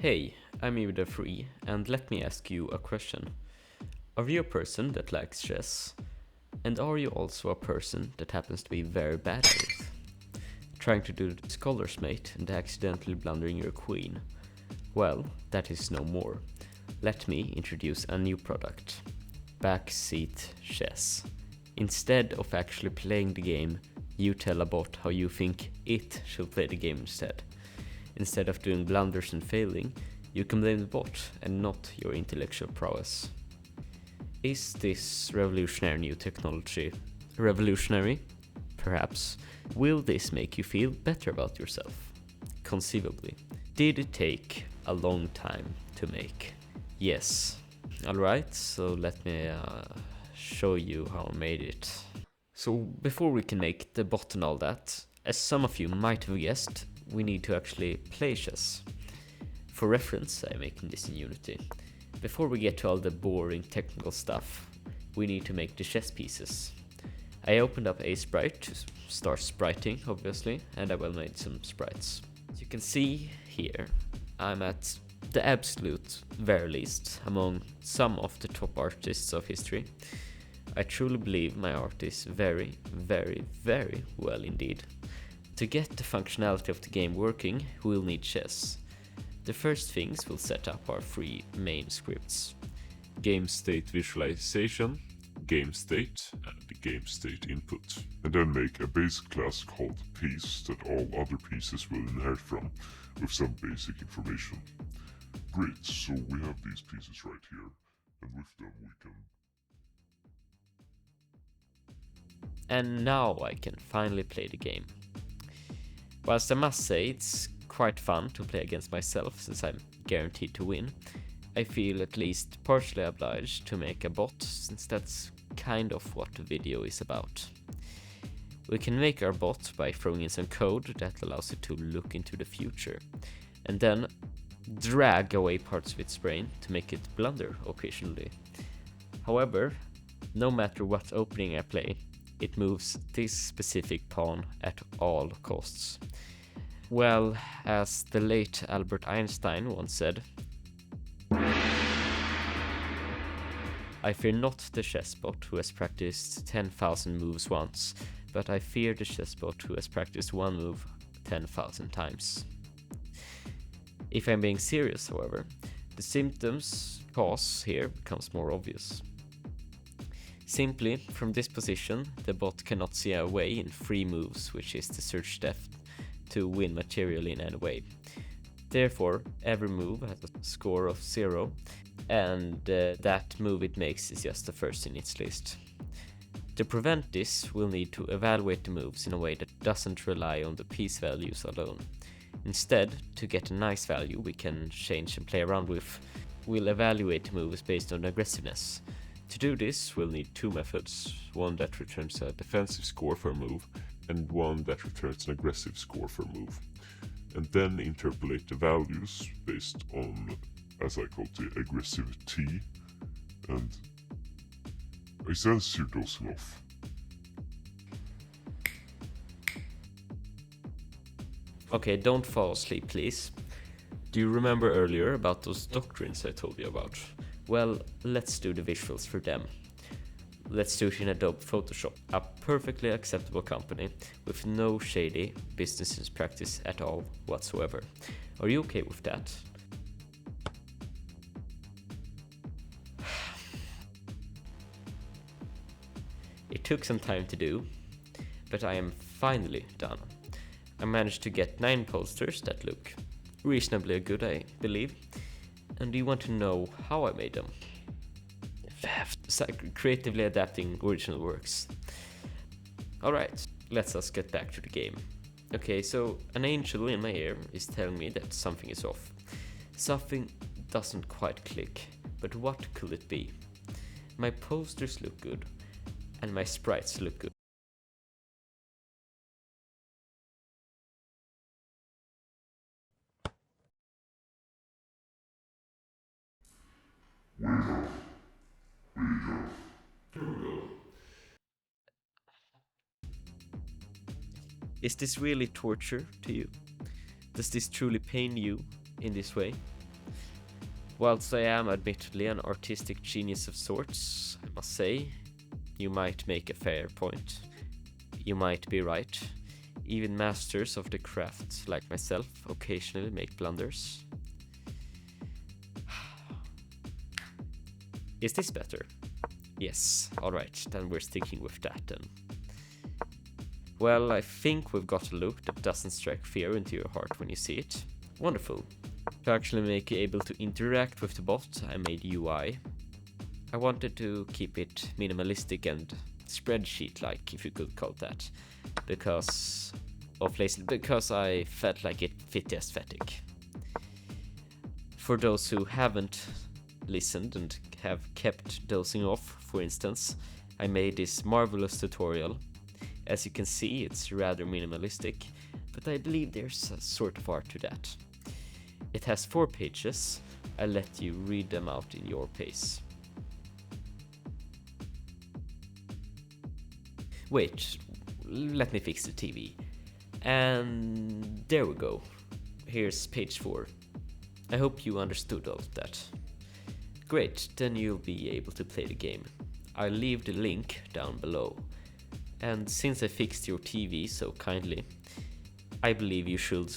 Hey, I'm Free, and let me ask you a question. Are you a person that likes chess? And are you also a person that happens to be very bad at it? Trying to do the scholar's mate and accidentally blundering your queen? Well, that is no more. Let me introduce a new product. Backseat Chess. Instead of actually playing the game, you tell a bot how you think it should play the game instead. Instead of doing blunders and failing, you can blame the bot and not your intellectual prowess. Is this revolutionary new technology revolutionary? Perhaps. Will this make you feel better about yourself? Conceivably. Did it take a long time to make? Yes. Alright, so let me show you how I made it. So before we can make the bot and all that, as some of you might have guessed, we need to actually play chess. For reference, I'm making this in Unity. Before we get to all the boring technical stuff, we need to make the chess pieces. I opened up Aseprite to start spriting, obviously, and I made some sprites. As you can see here, I'm at the absolute very least among some of the top artists of history. I truly believe my art is very, very, very well indeed. To get the functionality of the game working, we'll need chess. The first things we'll set up are three main scripts. Game state visualization, game state, and the game state input. And then make a base class called piece that all other pieces will inherit from, with some basic information. Great, so we have these pieces right here, and with them we can... And now I can finally play the game. Whilst I must say it's quite fun to play against myself since I'm guaranteed to win, I feel at least partially obliged to make a bot since that's kind of what the video is about. We can make our bot by throwing in some code that allows it to look into the future, and then drag away parts of its brain to make it blunder occasionally. However, no matter what opening I play, it moves this specific pawn at all costs. Well, as the late Albert Einstein once said, I fear not the chessbot who has practiced 10,000 moves once, but I fear the chessbot who has practiced one move 10,000 times. If I'm being serious, however, the symptoms cause here becomes more obvious. Simply, from this position, the bot cannot see a way in 3 moves, which is the search depth, to win materially in any way. Therefore, every move has a score of 0, and that move it makes is just the first in its list. To prevent this, we'll need to evaluate the moves in a way that doesn't rely on the piece values alone. Instead, to get a nice value we can change and play around with, we'll evaluate moves based on aggressiveness. To do this, we'll need 2 methods, one that returns a defensive score for a move, and one that returns an aggressive score for a move. And then interpolate the values based on, as I call it, the aggressive T, and I sense you're dozing off. Okay, don't fall asleep, please. Do you remember earlier about those doctrines I told you about? Well, let's do the visuals for them. Let's do it in Adobe Photoshop, a perfectly acceptable company with no shady business practice at all whatsoever. Are you okay with that? It took some time to do, but I am finally done. I managed to get 9 posters that look reasonably good, I believe. And do you want to know how I made them? Creatively adapting original works. Alright, let's us get back to the game. Okay, so an angel in my ear is telling me that something is off. Something doesn't quite click, but what could it be? My posters look good, and my sprites look good. Is this really torture to you? Does this truly pain you in this way? Whilst I am admittedly an artistic genius of sorts, I must say, you might make a fair point. You might be right. Even masters of the craft, like myself, occasionally make blunders. Is this better? Yes, alright, then we're sticking with that then. Well, I think we've got a look that doesn't strike fear into your heart when you see it. Wonderful. To actually make you able to interact with the bot, I made UI. I wanted to keep it minimalistic and spreadsheet-like, if you could call it that, because I felt like it fit the aesthetic. For those who haven't listened and have kept dozing off, for instance, I made this marvelous tutorial. As you can see, it's rather minimalistic, but I believe there's a sort of art to that. It has 4 pages. I'll let you read them out in your pace. Wait, let me fix the TV. And there we go. Here's page 4. I hope you understood all of that. Great, then you'll be able to play the game. I'll leave the link down below. And since I fixed your TV so kindly, I believe you should